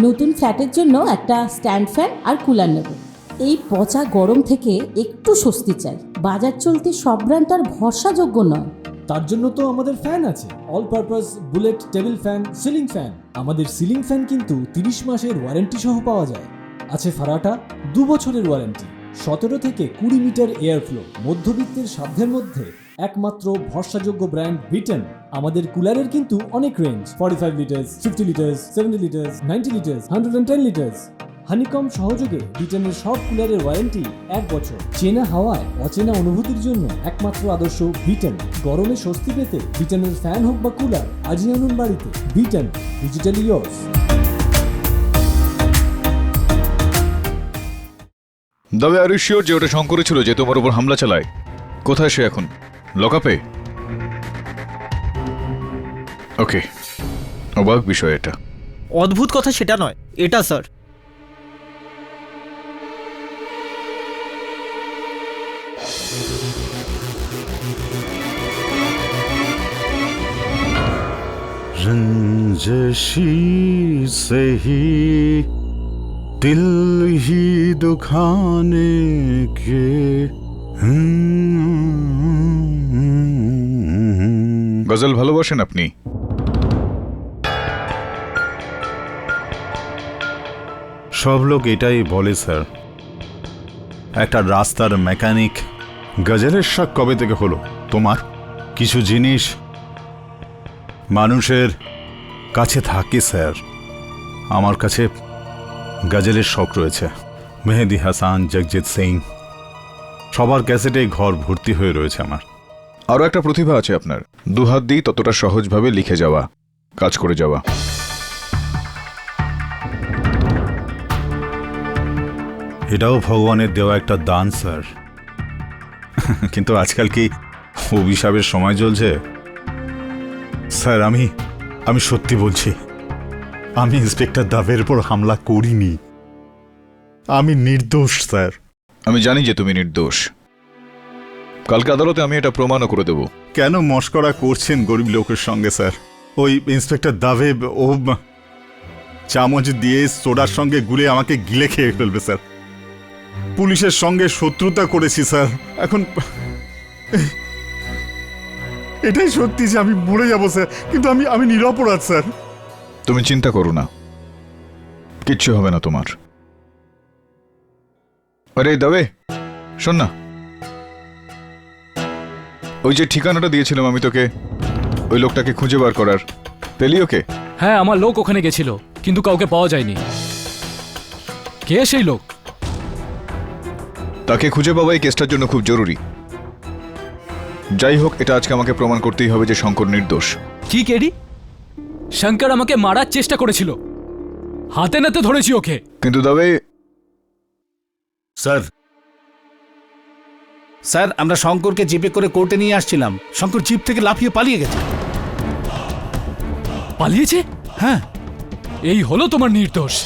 নতুন ফ্ল্যাটের জন্য একটা স্ট্যান্ড ফ্যান আর কুলার নেব। এই পচা গরম থেকে একটু স্বস্তি চাই। বাজার চলতে সব ব্র্যান্ড আর ভরসাযোগ্য নয়। তার জন্য তো আমাদের ফ্যান আছে, all purpose bullet table fan, ceiling fan. আমাদের সিলিং ফ্যান কিন্তু 30 মাসের ওয়ারেন্টি সহ পাওয়া যায়। আছে ফারাটা 2 বছরের ওয়ারেন্টি, 17 থেকে 20 মিটার এয়ার ফ্লো, মধ্যবিত্তের সাধ্যের মধ্যে একমাত্র ভরসাযোগ্য ব্র্যান্ড বিটেন। আমাদের কুলারের কিন্তু অনেক range, 45 litres, 50 litres, 70 litres, 90 litres, 110 litres. Honeycomb সহযোগে বিটেনের সব কুলারের ওয়ারেন্টি 1 বছর। চেনা হাওয়ায় অচেনা অনুভূতির জন্য একমাত্র আদর্শ বিটেন। গরমে স্বস্তি পেতে বিটেনের ফ্যান হোক বা কুলার, আজই আনুন বাড়িতে। Beaten, digitally yours. তবে আর শিওর যে ওটা শঙ্করে ছিল যে তোমার উপর হামলা চালায়? কোথায় সে এখন? লকআপে? ওকে, অবাক বিষয় এটা। অদ্ভুত কথা সেটা নয়, এটা স্যার। रंजशी से ही दिल ही दुखाने के। গজল ভালোবাসেন আপনি? সব লোক এটাই বলে স্যার। একটা রাস্তার মেকানিক। গজলের শখ কবে থেকে হলো তোমার? কিছু জিনিস মানুষের কাছে থাকে স্যার। আমার কাছে গজলের শখ রয়েছে। মেহেদি হাসান, জগজিৎ সিং, সবার ক্যাসেটেই ঘর ভর্তি হয়ে রয়েছে আমার। আরও একটা প্রতিভা আছে আপনার, দুহাত দিয়ে ততটা সহজভাবে লিখে যাওয়া, কাজ করে যাওয়া। এটাও ভগবানের দেওয়া একটা দান স্যার। কিন্তু আজকাল কি অভিশাপের সময় চলছে স্যার? আমি সত্যি বলছি, আমি ইন্সপেক্টর দাবের উপর হামলা করিনি। আমি নির্দোষ স্যার। আমি জানি যে তুমি নির্দোষ। কালকে আদালতে আমি এটা প্রমাণও করে দেব। কেন মস্করা করছেন গরিব লোকের সঙ্গে স্যার? ওই ইন্সপেক্টর দাবে ও চামচ দিয়ে সোডার সঙ্গে গুলে আমাকে গিলে খেয়ে ফেলবে স্যার। পুলিশের সঙ্গে শত্রুতা করেছি স্যার। এখন এটাই সত্যি যে আমি মরে যাবো স্যার, কিন্তু আমি নিরপরাধ স্যার। তুমি চিন্তা করো না, কিচ্ছু হবে না তোমার। আরে দবে, শোন না, ওই যে ঠিকানাটা দিয়েছিলাম আমি তোকে, ওই লোকটাকে খুঁজে বার করার, পেলি ওকে? হ্যাঁ, আমার লোক ওখানে গেছিল, কিন্তু কাউকে পাওয়া যায়নি। কে সেই লোক? তাকে খুঁজে পাওয়া এই কেসটার জন্য খুব জরুরি। যাই হোক, এটা আজকে আমাকে প্রমাণ করতেই হবে যে শঙ্কর নির্দোষ। কি কেডি? শঙ্কর আমাকে মারার চেষ্টা করেছিল, হাতে নাতে ধরেছি ওকে। কিন্তু তবে স্যার, স্যার আমরা শঙ্করকে জিপে করে কোর্টে নিয়ে আসছিলাম, শঙ্কর জিপ থেকে লাফিয়ে পালিয়ে গেছে। পালিয়েছে? হ্যাঁ। এই হলো তোমার নির্দোষ।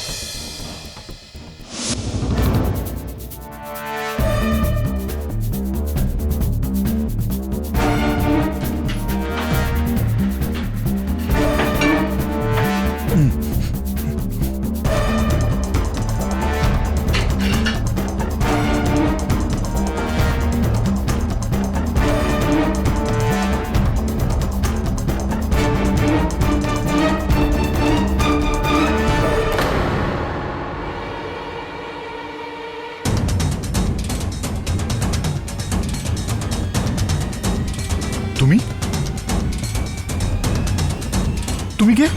তুমি তুমি কে?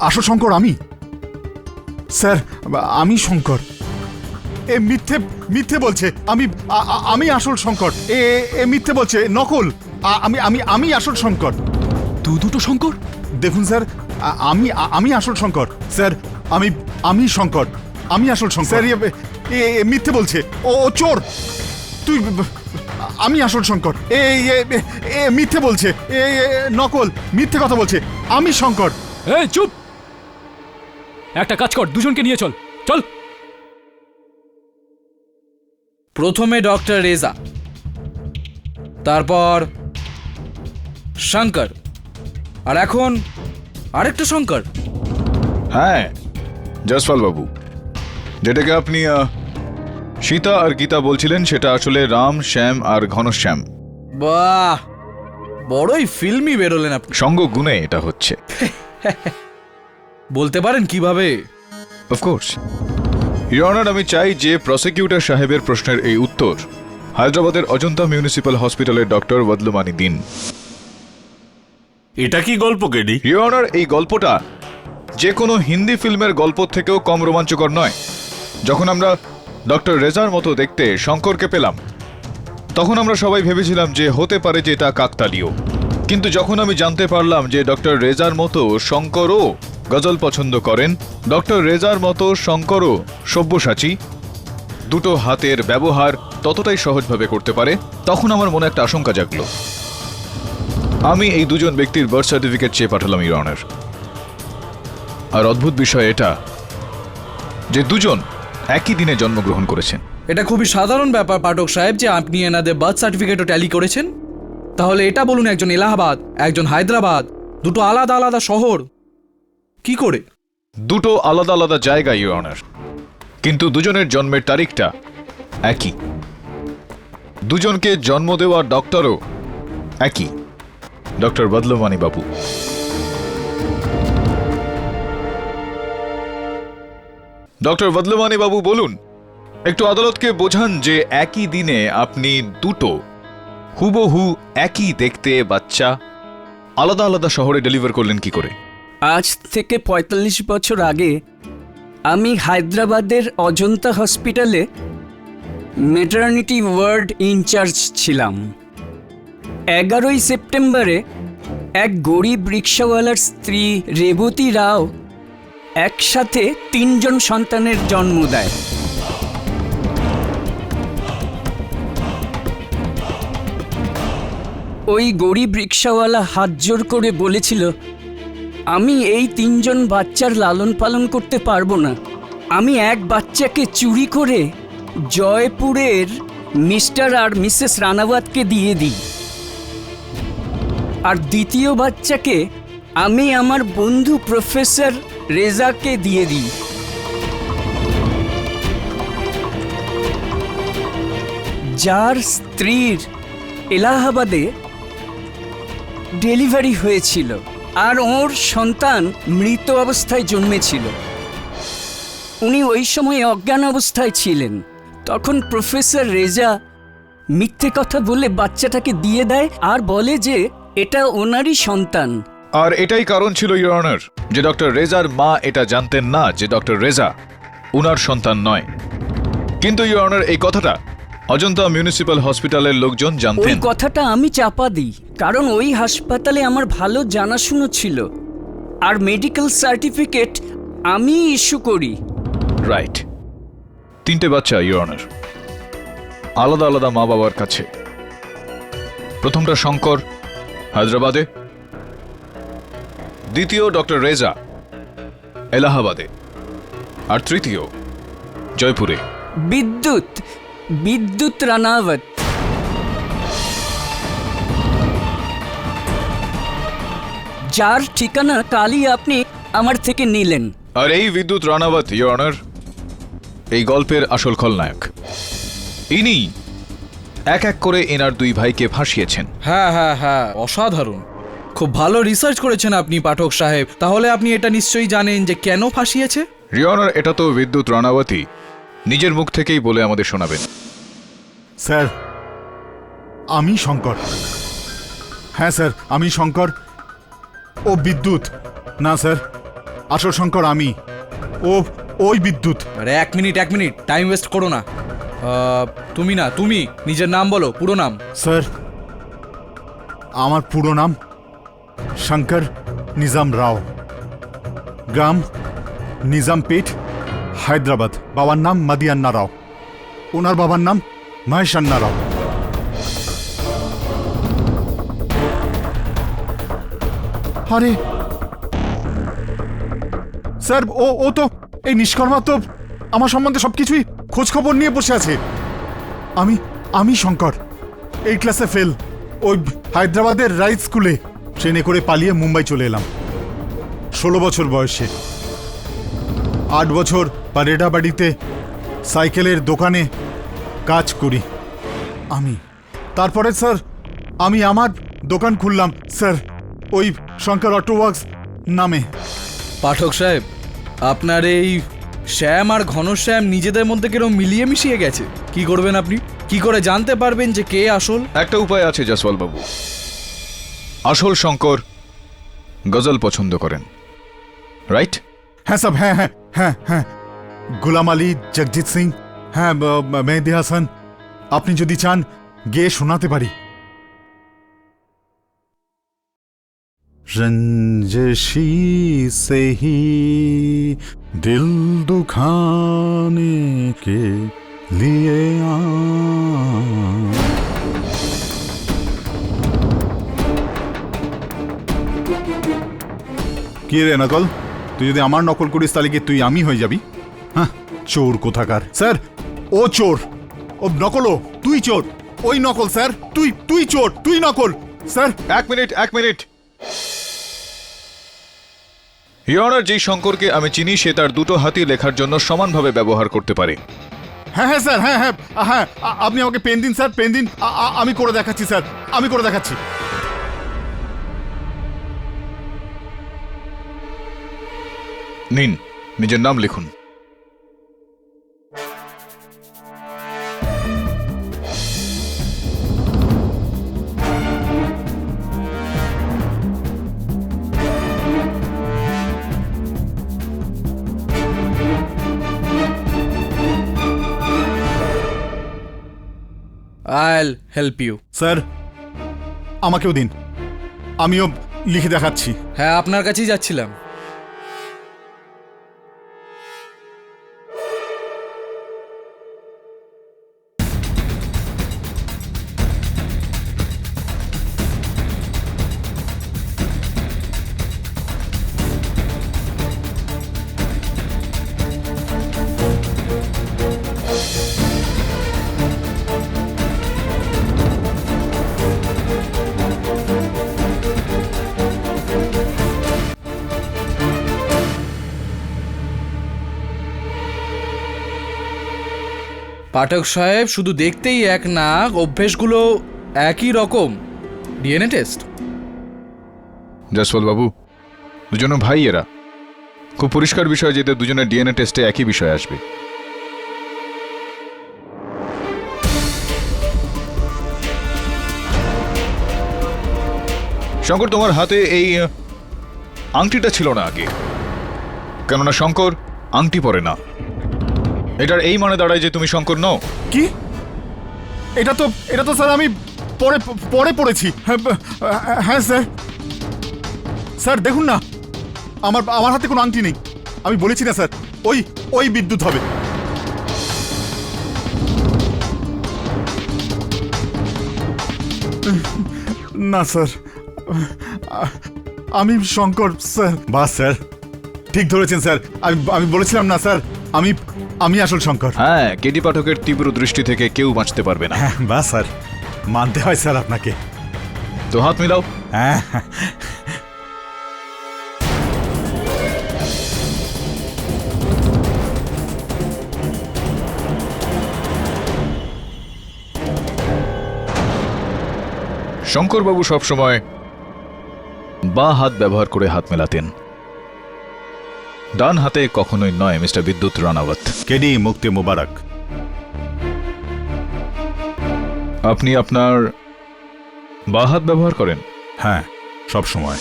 আসল শঙ্কর আমি, স্যার আমি শঙ্কর। এ মিথ্যে মিথ্যে বলছে, আমি আসল শঙ্কর। এ মিথ্যে বলছে, নকল। আমি আসল শঙ্কর। দুটো শঙ্কর? দেখুন স্যার, আমি আসল শঙ্কর স্যার। আমি শঙ্কর, আমি আসল শঙ্কর। স্যার এ মিথ্যে বলছে, ও চোর। তুই আমি আসল শঙ্কর। এ মিথ্যে বলছে, নকল, মিথ্যে কথা বলছে। আমি শঙ্কর। এই চুপ! একটা কাজ কর, দুজনকে নিয়ে চল। চল। প্রথমে ডক্টর রেজা, তারপর শঙ্কর, আর এখন আরেকটা শঙ্কর। হ্যাঁ জসপাল বাবু, যেটাকে আপনি সীতা আর গীতা বলছিলেন সেটা আসলে রাম, শ্যাম আর ঘনশ্যাম। বাহ, বড়ই ফিল্মি বেরোলেন আপনি। সঙ্গ গুণে এটা হচ্ছে। বলতে পারেন কিভাবে? অফকোর্স ইওর অনার, আমি চাই যে প্রসিকিউটর সাহেবের প্রশ্নের এই উত্তর হায়দ্রাবাদের অজন্তা মিউনিসিপ্যাল হসপিটালের ডক্টর বদলুমানি দিন। এটা কি গল্প কেডি? ইওর অনার, এই গল্পটা যে কোনো হিন্দি ফিল্মের গল্প থেকেও কম রোমাঞ্চকর নয়। যখন আমরা ডক্টর রেজার মতো দেখতে শঙ্করকে পেলাম, তখন আমরা সবাই ভেবেছিলাম যে হতে পারে যে এটা কাকতালীয়। কিন্তু যখন আমি জানতে পারলাম যে ডক্টর রেজার মতো শঙ্করও গজল পছন্দ করেন, ডক্টর রেজার মতো শঙ্করও সব্যসাচী, দুটো হাতের ব্যবহার ততটাই সহজভাবে করতে পারে, তখন আমার মনে একটা আশঙ্কা জাগল। আমি এই দুজন ব্যক্তির বার্থ সার্টিফিকেট চেয়ে পাঠালাম ইওর অনার। আর অদ্ভুত বিষয় এটা যে দুজন একই দিনে জন্মগ্রহণ করেছেন। এটা খুবই সাধারণ ব্যাপার পাঠক সাহেব যে আপনি এনাদের বার্থ সার্টিফিকেটও ট্যালি করেছেন। তাহলে এটা বলুন, একজন এলাহাবাদ, একজন হায়দ্রাবাদ, দুটো আলাদা আলাদা শহর, কি করে? দুটো আলাদা আলাদা জায়গা ইওর অনার, কিন্তু দুজনের জন্মের তারিখটা একই। দুজনকে জন্ম দেওয়া ডক্টরও একই, ডক্টর বদলুমানি বাবু। ডক্টর বদলুমানি বাবু বলুন, একটু আদালতকে বোঝান যে একই দিনে আপনি দুটো হুবহু একই দেখতে বাচ্চা আলাদা আলাদা শহরে ডেলিভার করলেন কি করে? আজ থেকে ৪৫ বছর আগে আমি হায়দ্রাবাদের অজন্তা হসপিটালে ম্যাটারনিটি ওয়ার্ড ইনচার্জ ছিলাম। ১১ই সেপ্টেম্বরে এক গরিব রিক্সাওয়ালার স্ত্রী রেবতী রাও একসাথে ৩ জন সন্তানের জন্ম দেয়। ওই গরিব রিক্সাওয়ালা হাত জোর করে বলেছিল, আমি এই ৩ জন বাচ্চার লালন পালন করতে পারবো না। আমি এক বাচ্চাকে চুরি করে জয়পুরের মিস্টার আর মিসেস রানাওয়াতকে দিয়ে দিই, আর দ্বিতীয় বাচ্চাকে আমি আমার বন্ধু প্রফেসর রেজাকে দিয়ে দিই। যার স্ত্রীর এলাহাবাদে ডেলিভারি হয়েছিল আর ওর সন্তান মৃত অবস্থায় জন্মেছিল। উনি ওই সময় অজ্ঞান অবস্থায় ছিলেন। তখন প্রফেসর রেজা মিথ্যে কথা বলে বাচ্চাটাকে দিয়ে দেয় আর বলে যে এটা ওনারই সন্তান। আর এটাই কারণ ছিল ইওর অনার যে ডক্টর রেজার মা এটা জানতেন না যে ডক্টর রেজা উনার সন্তান নয়। কিন্তু ইওর অনার, এই কথাটা অজন্তা মিউনিসিপ্যাল হসপিটালের লোকজন ওই জানতেন। কথাটা আমি চাপা দিই, কারণ ওই হাসপাতালে আমার ভালো জানাশুনো ছিল, আর মেডিকেল সার্টিফিকেট আমি ইস্যু করি। রাইট। 3টে বাচ্চা, ইওর অনার, আলাদা আলাদা মা বাবার কাছে। প্রথমটা শঙ্কর, হায়দ্রাবাদে। দ্বিতীয় ডক্টর রেজা, এলাহাবাদে। আর তৃতীয় জয়পুরে। বিদ্যুৎ রানাওয়াত। যার ঠিকানা কালই আপনি আমার থেকে নিলেন। আর এই বিদ্যুৎ রানাওয়াত, ইওর অনার, এই গল্পের আসল খলনায়ক। ইনি এক এক করে এনার 2 ভাইকে ফাঁসিয়েছেন। হ্যাঁ হ্যাঁ হ্যাঁ, অসাধারণ। খুব ভালো রিসার্চ করেছেন আপনি পাঠক সাহেব। তাহলে আপনি এটা নিশ্চয়ই জানেন যে কেন ফাঁসিয়েছে? ইওর অনার, এটা তো বিদ্যুৎ রানাওয়াতই নিজের মুখ থেকেই বলে আমাদের শোনাবেন। স্যার, আমি শঙ্কর। হ্যাঁ স্যার, আমি শঙ্কর। ও বিদ্যুৎ না স্যার, আসল শঙ্কর আমি। ওই বিদ্যুৎ। আরে এক মিনিট টাইম ওয়েস্ট করো না। তুমি না, তুমি নিজের নাম বলো, পুরো নাম। স্যার, আমার পুরো নাম শঙ্কর নিজাম রাও, গ্রাম নিজামপেট, হায়দ্রাবাদ। বাবার নাম মাদিয়ান্না রাও, ওনার বাবার নাম মহেশান্না রাও। আরে স্যার, ও তো এই নিষ্কর্মা তো আমার সম্বন্ধে সবকিছুই খোঁজ খবর নিয়ে বসে আছে। আমি শঙ্কর, এই ক্লাসে ফেল। ওই হায়দ্রাবাদের রাইট স্কুলে ট্রেনে করে পালিয়ে মুম্বাই চলে এলাম 16 বছর বয়সে। 8 বছর পারেডা বাড়িতে সাইকেলের দোকানে কাজ করি আমি। তারপরে স্যার আমি আমার দোকান খুললাম স্যার, ওই শঙ্কর অটো ওয়ার্কস নামে। পাঠক সাহেব, আপনার এই শ্যাম আর ঘনশ্যাম নিজেদের মধ্যে কিরকম মিলিয়ে মিশিয়ে গেছে। কি করবেন আপনি? কি করে জানতে পারবেন যে কে আসল? একটা উপায় আছে জসওয়াল বাবু। আসল শঙ্কর গজল পছন্দ করেন, রাইট? হ্যাঁ স্যার, হ্যাঁ হ্যাঁ হ্যাঁ হ্যাঁ, গুলাম আলী, জগজিৎ সিং, হ্যাঁ মেহেদি হাসান। আপনি যদি চান গেয়ে শোনাতে পারি। रंजशी से ही दिल दुखाने के लिए কি রে নকল, তুই যদি আমার নকল করিস তাহলে কি তুই আমি হয়ে যাবি? হ্যাঁ, চোর কোথাকার। স্যার, ও চোর, ও নকল, তুই চোর। ওই নকল স্যার, তুই চোর, তুই নকল স্যার। এক মিনিট। ইওর অনার, যেই শঙ্করকে আমি চিনি সে তার 2টো হাতই লেখার জন্য সমানভাবে ব্যবহার করতে পারে। হ্যাঁ হ্যাঁ স্যার, হ্যাঁ হ্যাঁ হ্যাঁ, আপনি আমাকে পেন দিন স্যার, পেন দিন। আমি করে দেখাচ্ছি স্যার, আমি করে দেখাচ্ছি। নিন, নিজের নাম লিখুন। I'll help you. স্যার, আমাকেও দিন, আমিও লিখে দেখাচ্ছি। হ্যাঁ, আপনার কাছেই যাচ্ছিলাম। পাঠক সাহেব, শুধু দেখতেই এক না, অভ্যেসগুলো একই রকম। DNA test. জসওয়াল বাবু, দুজনে ভাই এরা। খুব পরিষ্কার বিষয় যে দুজনের ডিএনএ টেস্টে একই বিষয় আসবে। শঙ্কর, তোমার হাতে এই আংটিটা ছিল না আগে, কেননা শঙ্কর আংটি পরে না। এটার এই মানে দাঁড়ায় যে তুমি শঙ্কর নও। কি? এটা তো স্যার আমি পরে পরে পড়েছি। হ্যাঁ স্যার, স্যার দেখুন না, আমার হাতে কোনো আংটি নেই। আমি বলেছি না স্যার, ওই বিদ্যুৎ হবে। না স্যার, আমি শঙ্কর স্যার। বাস স্যার, ঠিক ধরেছেন স্যার। আমি বলেছিলাম না স্যার, আমি আসল শঙ্কর। হ্যাঁ, কেডি পাঠকের তীব্র দৃষ্টি থেকে কেউ বাঁচতে পারবে না। হ্যাঁ বাস স্যার, মানতে হয় স্যার আপনাকে। তো হাত মিলাও। হ্যাঁ, শঙ্করবাবু সবসময় বাঁ হাত ব্যবহার করে হাত মেলাতেন, ডান হাতে কখনোই নয়, মিস্টার বিদ্যুৎ রানাওয়াত। কেডি মুক্তি মুবারক। আপনি আপনার বাঁ হাত ব্যবহার করেন? হ্যাঁ, সব সময়।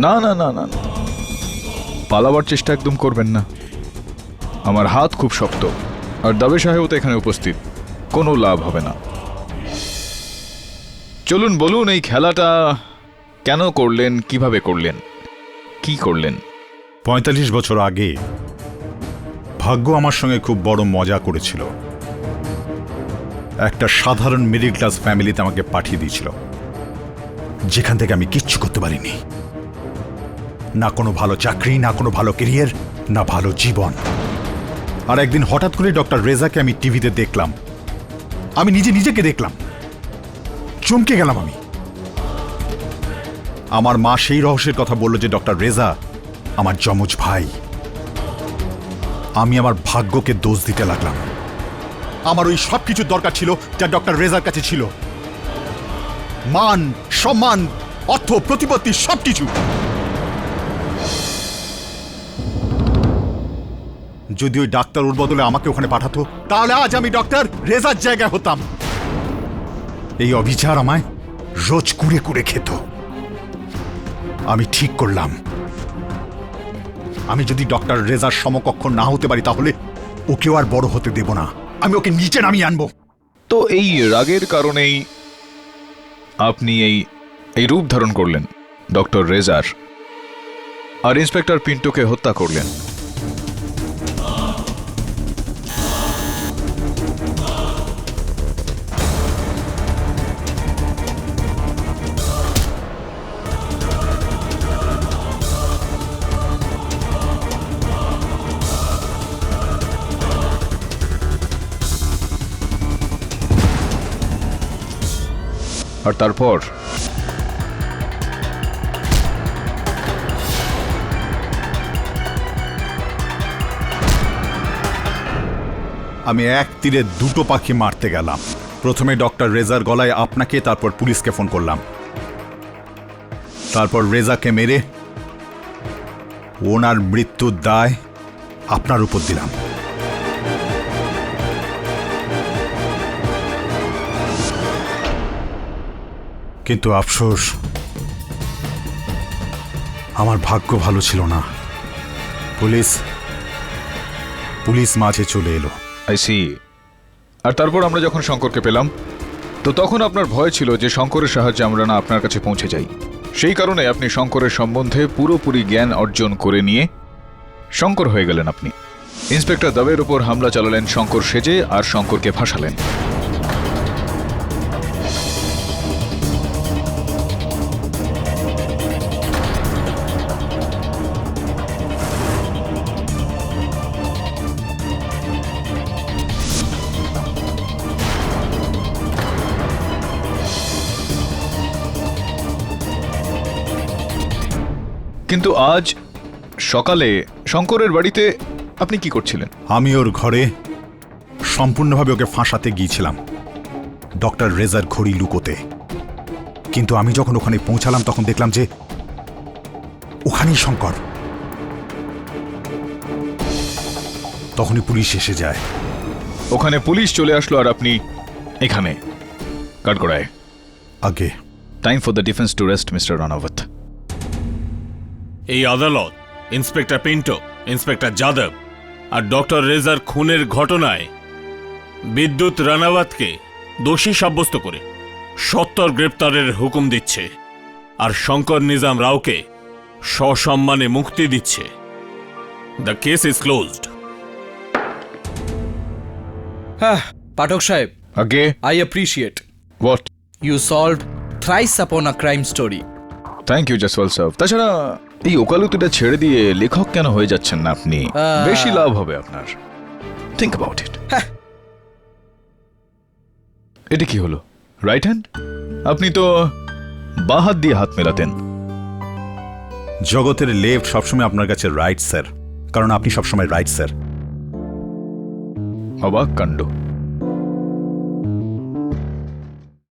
না না না না না, পালাবার চেষ্টা একদম করবেন না। আমার হাত খুব শক্ত, আর দাবে সাহেবও তো এখানে উপস্থিত, কোনো লাভ হবে না। চলুন বলুন, এই খেলাটা কেন করলেন, কিভাবে করলেন, কি করলেন? 45 বছর আগে ভাগ্য আমার সঙ্গে খুব বড় মজা করেছিল। একটা সাধারণ মিডল ক্লাস ফ্যামিলিতে আমাকে পাঠিয়ে দিয়েছিল, যেখান থেকে আমি কিচ্ছু করতে পারিনি। না কোনো ভালো চাকরি, না কোনো ভালো ক্যারিয়ার, না ভালো জীবন। আর একদিন হঠাৎ করে ডক্টর রেজাকে আমি টিভিতে দেখলাম। আমি নিজেকে দেখলাম, চমকে গেলাম আমি। আমার মা সেই রহস্যের কথা বলল যে ডক্টর রেজা আমার যমজ ভাই। আমি আমার ভাগ্যকে দোষ দিতে লাগলাম। আমার ওই সব কিছুর দরকার ছিল যা ডক্টর রেজার কাছে ছিল, মান, সম্মান, অর্থ, প্রতিপত্তি, সবকিছু। যদি ওই ডাক্তার ওর বদলে আমাকে ওখানে পাঠাতো, তাহলে আজ আমি ডক্টর রেজার জায়গায় হতাম। এই অবিচার আমায় রোজ কুড়ে কুড়ে খেত। আমি ঠিক করলাম, আমি যদি ডক্টর রেজার সমকক্ষ না হতে পারি তাহলে ওকেও আর বড় হতে দেব না। আমি ওকে নিচে নামিয়ে আনবো। তো এই রাগের কারণেই আপনি এই রূপ ধারণ করলেন, ডক্টর রেজার, আর ইন্সপেক্টর পিন্টুকে হত্যা করলেন। আর তারপর আমি এক তীরে দুটো পাখি মারতে গেলাম। প্রথমে ডক্টর রেজার গলায় আপনাকে, তারপর পুলিশকে ফোন করলাম। তারপর রেজাকে মেরে ওনার মৃত্যুর দায় আপনার উপর দিলাম। কিন্তু আফসোস, আমার ভাগ্য ভালো ছিল না। পুলিশ মাঝে চলে এলো। I C. আর তারপর আমরা যখন শঙ্করকে পেলাম, তো তখন আপনার ভয় ছিল যে শঙ্করের সাহায্যে আমরা না আপনার কাছে পৌঁছে যাই। সেই কারণে আপনি শঙ্করের সম্বন্ধে পুরোপুরি জ্ঞান অর্জন করে নিয়ে শঙ্কর হয়ে গেলেন। আপনি ইন্সপেক্টর দাবের উপর হামলা চালালেন শঙ্কর সেজে, আর শঙ্করকে ফাঁসালেন। কিন্তু আজ সকালে শঙ্করের বাড়িতে আপনি কি করছিলেন? আমি ওর ঘরে সম্পূর্ণভাবে ওকে ফাঁসাতে গিয়েছিলাম, ডক্টর রেজার ঘড়ি লুকোতে। কিন্তু আমি যখন ওখানে পৌঁছালাম তখন দেখলাম যে ওখানেই শঙ্কর। তখনই পুলিশ এসে যায়। ওখানে পুলিশ চলে আসলো আর আপনি এখানে কাঠগড়ায়। আগে time for the defence to rest, mister Ranaut. এই আদালত ইন্সপেক্টর পিন্টো, ইন্সপেক্টর যাদব আর ডক্টর রেজার খুনের ঘটনায় বিদ্যুৎ রানাওয়াতকে দোষী সাব্যস্ত করে সত্বর গ্রেপ্তারের হুকুম দিচ্ছে আর শঙ্কর নিজাম রাওকে সসম্মানে মুক্তি দিচ্ছে। The case is closed. হ্যাঁ পাঠক সাহেব, আগে I appreciate what? You solved thrice upon a crime story. Thank you Jaiswal সাহেব। তাছাড়া এই ওকালতিটা ছেড়ে দিয়ে লেখক কেন হয়ে যাচ্ছেন না আপনি? বেশি লাভ হবে আপনার। Think about it. এটা কি হলো? Right hand? আপনি তো বাঁ হাত দিয়ে হাত মেলাতেন। জগতের লেফট সবসময় আপনার কাছে রাইট স্যার, কারণ আপনি সবসময় রাইট স্যার। অবাক কাণ্ড।